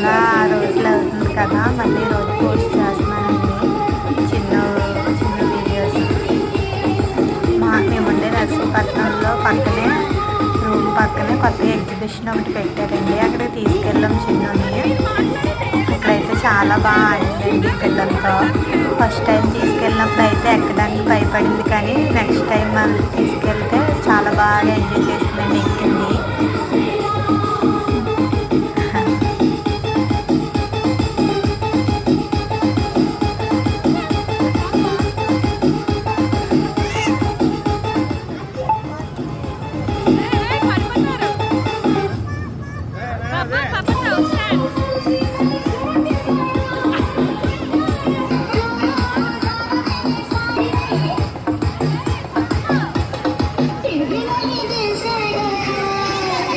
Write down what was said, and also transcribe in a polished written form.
చాలా రోజులు అవుతుంది కదా, మళ్ళీ రోజు పోస్ట్ చేస్తున్నానండి చిన్న చిన్న వీడియోస్. మేముండే నర్సీపట్నంలో పక్కనే రూమ్ పక్కనే కొత్తగా ఎగ్జిబిషన్ ఒకటి పెట్టారండి. అక్కడికి తీసుకెళ్ళాం చిన్నని. అక్కడైతే చాలా బాగా ఆడిందండి పిల్లలతో. ఫస్ట్ టైం తీసుకెళ్ళినప్పుడు అయితే ఎక్కడానికి భయపడింది, కానీ నెక్స్ట్ టైం మళ్ళీ